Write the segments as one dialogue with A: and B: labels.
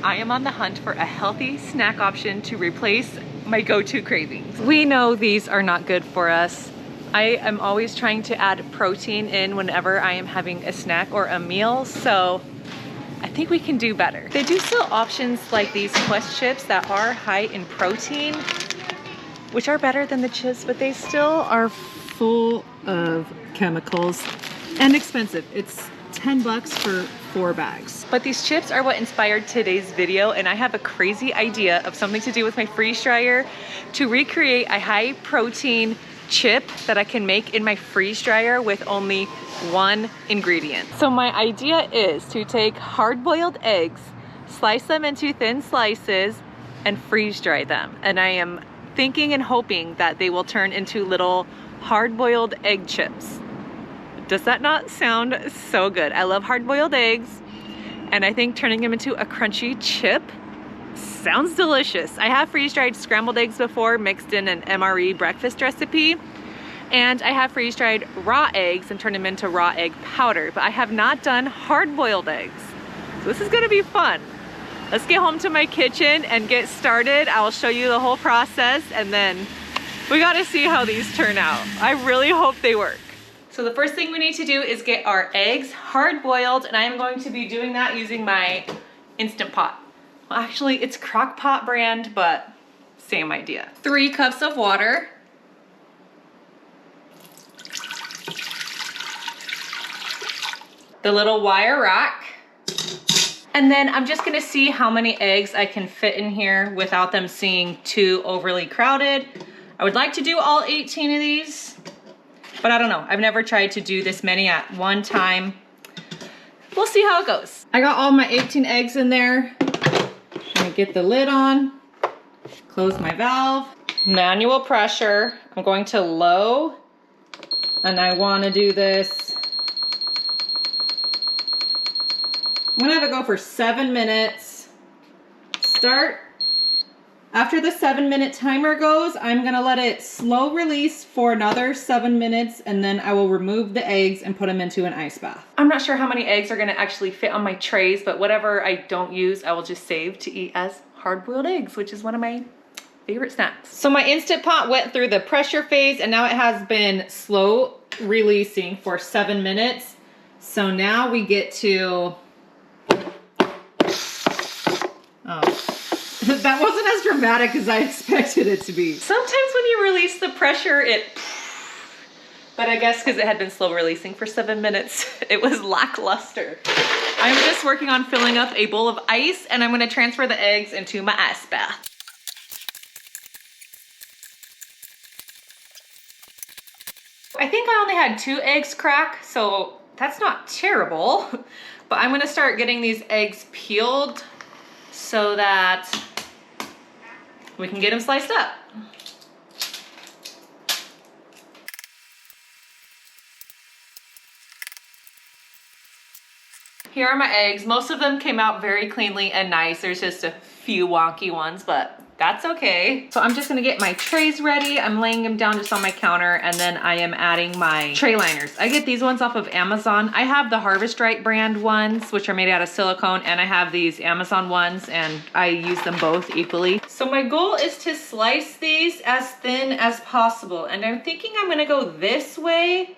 A: I am on the hunt for a healthy snack option to replace my go-to cravings. We know these are not good for us. I am always trying to add protein in whenever I am having a snack or a meal, so I think we can do better. They do sell options like these Quest chips that are high in protein, which are better than the chips, but they still are full of chemicals and expensive. It's 10 bucks for 4 bags. But these chips are what inspired today's video, and I have a crazy idea of something to do with my freeze dryer to recreate a high protein chip that I can make in my freeze dryer with only one ingredient. So my idea is to take hard-boiled eggs, slice them into thin slices, and freeze dry them. And I am thinking and hoping that they will turn into little hard-boiled egg chips. Does that not sound so good? I love hard-boiled eggs, and I think turning them into a crunchy chip sounds delicious. I have freeze-dried scrambled eggs before, mixed in an MRE breakfast recipe, and I have freeze-dried raw eggs and turned them into raw egg powder, but I have not done hard-boiled eggs. So this is gonna be fun. Let's get home to my kitchen and get started. I'll show you the whole process, and then we gotta see how these turn out. I really hope they work. So the first thing we need to do is get our eggs hard-boiled, and I am going to be doing that using my Instant Pot. Well, actually, it's Crock Pot brand, but same idea. 3 cups of water. The little wire rack. And then I'm just gonna see how many eggs I can fit in here without them seeming too overly crowded. I would like to do all 18 of these, but I don't know. I've never tried to do this many at one time. We'll see how it goes. I got all my 18 eggs in there. I'm gonna get the lid on, close my valve, manual pressure. I'm going to low, and I wanna do this. I'm gonna have it go for 7 minutes. Start. After the 7-minute timer goes, I'm gonna let it slow release for another 7 minutes, and then I will remove the eggs and put them into an ice bath. I'm not sure how many eggs are gonna actually fit on my trays, but whatever I don't use, I will just save to eat as hard-boiled eggs, which is one of my favorite snacks. So my Instant Pot went through the pressure phase, and now it has been slow releasing for 7 minutes. So now we get to, that wasn't as dramatic as I expected it to be. Sometimes when you release the pressure, but I guess because it had been slow releasing for 7 minutes, it was lackluster. I'm just working on filling up a bowl of ice, and I'm gonna transfer the eggs into my ice bath. I think I only had 2 eggs crack, so that's not terrible. But I'm gonna start getting these eggs peeled so that we can get them sliced up. Here are my eggs. Most of them came out very cleanly and nice. There's just a few wonky ones, but that's okay. So I'm just gonna get my trays ready. I'm laying them down just on my counter, and then I am adding my tray liners. I get these ones off of Amazon. I have the Harvest Right brand ones, which are made out of silicone, and I have these Amazon ones, and I use them both equally. So my goal is to slice these as thin as possible, and I'm thinking I'm gonna go this way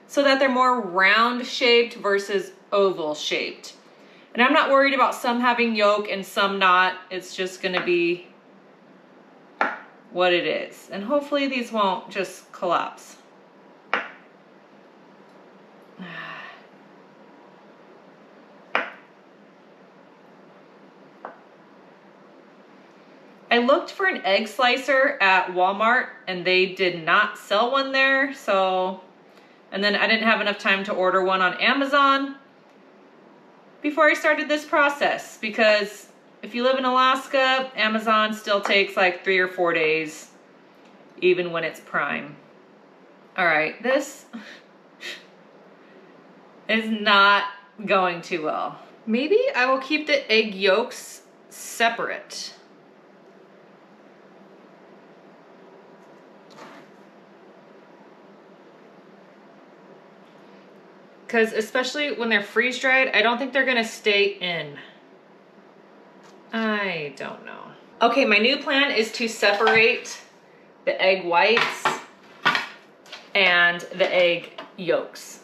A: so that they're more round shaped versus oval shaped. And I'm not worried about some having yolk and some not. It's just gonna be what it is. And hopefully these won't just collapse. I looked for an egg slicer at Walmart, and they did not sell one there, so, and then I didn't have enough time to order one on Amazon before I started this process, because if you live in Alaska, Amazon still takes like 3 or 4 days, even when it's Prime. All right, this is not going too well. Maybe I will keep the egg yolks separate. Because especially when they're freeze dried, I don't think they're gonna stay in. I don't know. Okay, my new plan is to separate the egg whites and the egg yolks.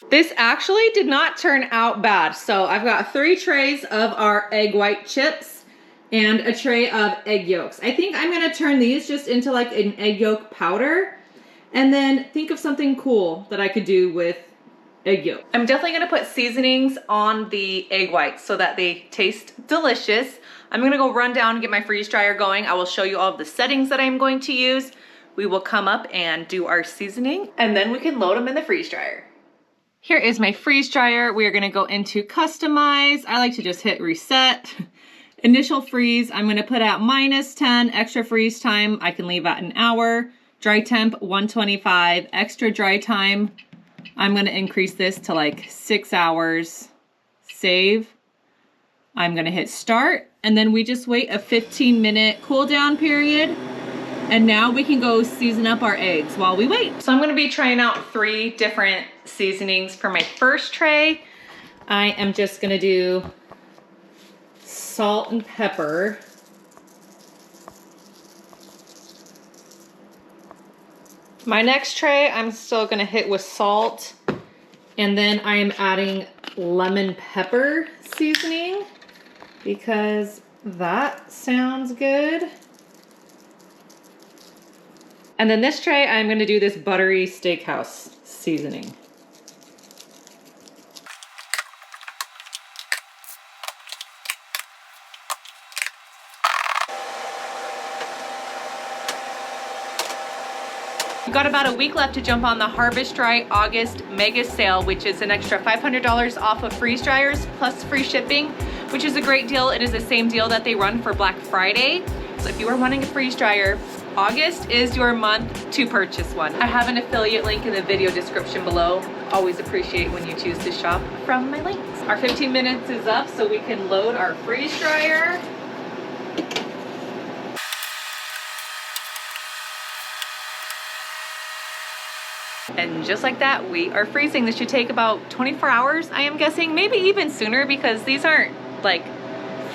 A: This actually did not turn out bad. So I've got 3 trays of our egg white chips and a tray of egg yolks. I think I'm gonna turn these just into like an egg yolk powder and then think of something cool that I could do with egg yolk. I'm definitely gonna put seasonings on the egg whites so that they taste delicious. I'm gonna go run down and get my freeze dryer going. I will show you all of the settings that I'm going to use. We will come up and do our seasoning and then we can load them in the freeze dryer. Here is my freeze dryer. We are gonna go into customize. I like to just hit reset. Initial freeze, I'm gonna put at -10, extra freeze time, I can leave at an hour. Dry temp, 125, extra dry time. I'm gonna increase this to like 6 hours. Save. I'm gonna hit start, and then we just wait a 15-minute cool down period. And now we can go season up our eggs while we wait. So I'm gonna be trying out 3 different seasonings for my first tray. I am just gonna do salt and pepper. My next tray, I'm still gonna hit with salt. And then I am adding lemon pepper seasoning because that sounds good. And then this tray, I'm gonna do this buttery steakhouse seasoning. We've got about a week left to jump on the Harvest Dry August mega sale, which is an extra $500 off of freeze dryers plus free shipping, which is a great deal. It is the same deal that they run for Black Friday. So if you are wanting a freeze dryer, August is your month to purchase one. I have an affiliate link in the video description below. Always appreciate when you choose to shop from my links. Our 15 minutes is up, so we can load our freeze dryer. And just like that, we are freezing. This should take about 24 hours, I am guessing, maybe even sooner because these aren't like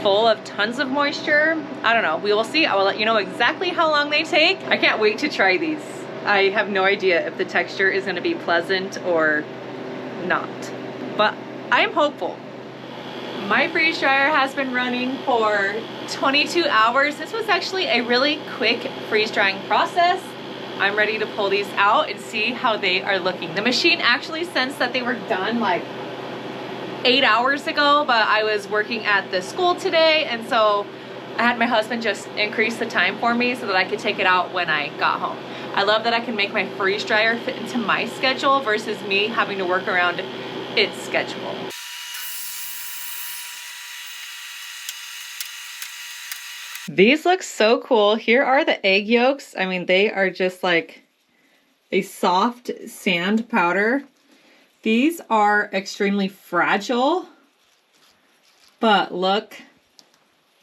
A: full of tons of moisture. I don't know, we will see. I will let you know exactly how long they take. I can't wait to try these. I have no idea if the texture is gonna be pleasant or not, but I am hopeful. My freeze dryer has been running for 22 hours. This was actually a really quick freeze drying process. I'm ready to pull these out and see how they are looking. The machine actually sensed that they were done like 8 hours ago, but I was working at the school today, and so I had my husband just increase the time for me so that I could take it out when I got home. I love that I can make my freeze dryer fit into my schedule versus me having to work around its schedule. These look so cool. Here are the egg yolks. I mean, they are just like a soft sand powder. These are extremely fragile, but look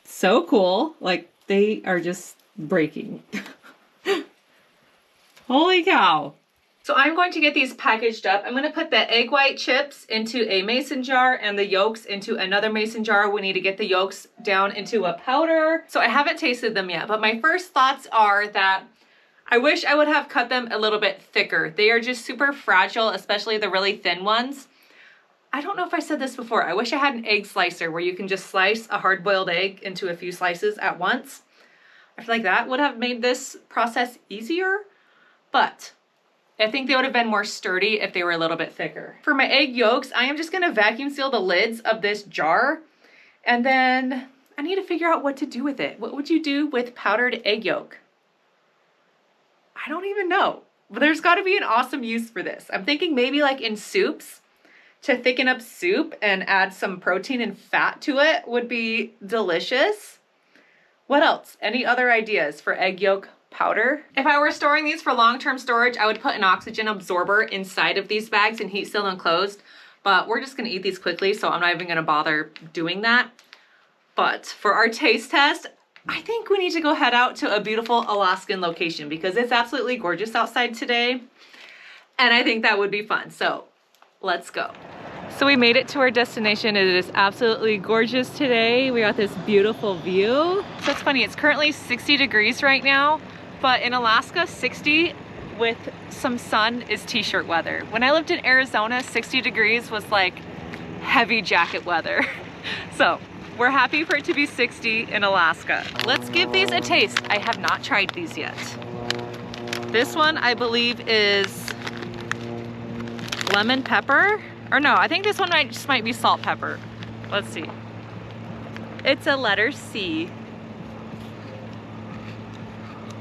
A: so cool. Like they are just breaking. Holy cow. So I'm going to get these packaged up. I'm gonna put the egg white chips into a mason jar and the yolks into another mason jar. We need to get the yolks down into a powder. So I haven't tasted them yet, but my first thoughts are that I wish I would have cut them a little bit thicker. They are just super fragile, especially the really thin ones. I don't know if I said this before. I wish I had an egg slicer where you can just slice a hard-boiled egg into a few slices at once. I feel like that would have made this process easier, but I think they would have been more sturdy if they were a little bit thicker. For my egg yolks, I am just gonna vacuum seal the lids of this jar, and then I need to figure out what to do with it. What would you do with powdered egg yolk? I don't even know, but there's gotta be an awesome use for this. I'm thinking maybe like in soups, to thicken up soup and add some protein and fat to it would be delicious. What else? Any other ideas for egg yolk powder? If I were storing these for long-term storage, I would put an oxygen absorber inside of these bags and heat seal enclosed, but we're just gonna eat these quickly, so I'm not even gonna bother doing that. But for our taste test, I think we need to go head out to a beautiful Alaskan location because it's absolutely gorgeous outside today. And I think that would be fun. So let's go. So we made it to our destination. It is absolutely gorgeous today. We got this beautiful view. So it's funny, it's currently 60 degrees right now, but in Alaska, 60 with some sun is t-shirt weather. When I lived in Arizona, 60 degrees was like heavy jacket weather. So we're happy for it to be 60 in Alaska. Let's give these a taste. I have not tried these yet. This one I believe is lemon pepper. Or no, I think this one just might be salt pepper. Let's see. It's a letter C.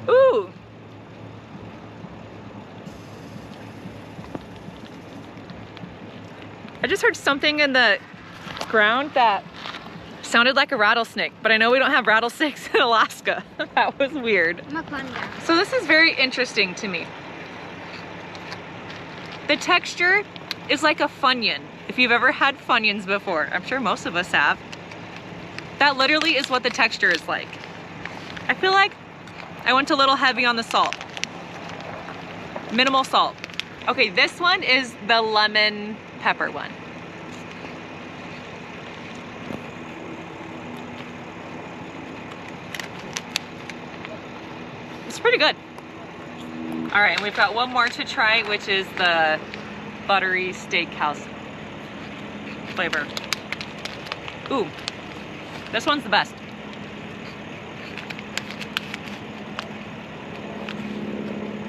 A: Ooh. I just heard something in the ground that sounded like a rattlesnake, but I know we don't have rattlesnakes in Alaska. That was weird. So this is very interesting to me. The texture is like a Funyun. If you've ever had Funyuns before, I'm sure most of us have. That literally is what the texture is like. I feel like I went a little heavy on the salt. Minimal salt. Okay, this one is the lemon pepper one. It's pretty good. All right, and we've got one more to try, which is the buttery steakhouse flavor. Ooh, this one's the best.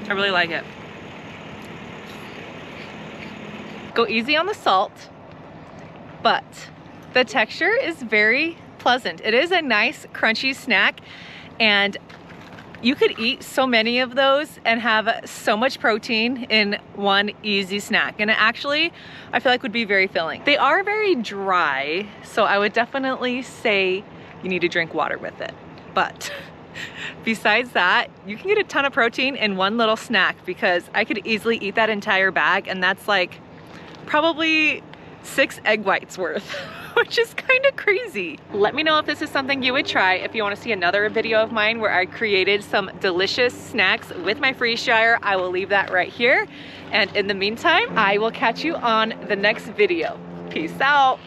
A: I really like it. Go easy on the salt, but the texture is very pleasant. It is a nice crunchy snack, and you could eat so many of those and have so much protein in one easy snack. And it actually, I feel like would be very filling. They are very dry, so I would definitely say you need to drink water with it. But besides that, you can get a ton of protein in one little snack, because I could easily eat that entire bag, and that's like probably 6 egg whites worth, which is kind of crazy. Let me know if this is something you would try. If you want to see another video of mine where I created some delicious snacks with my freeze dryer, I will leave that right here. And in the meantime, I will catch you on the next video. Peace out.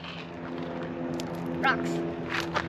B: Rocks.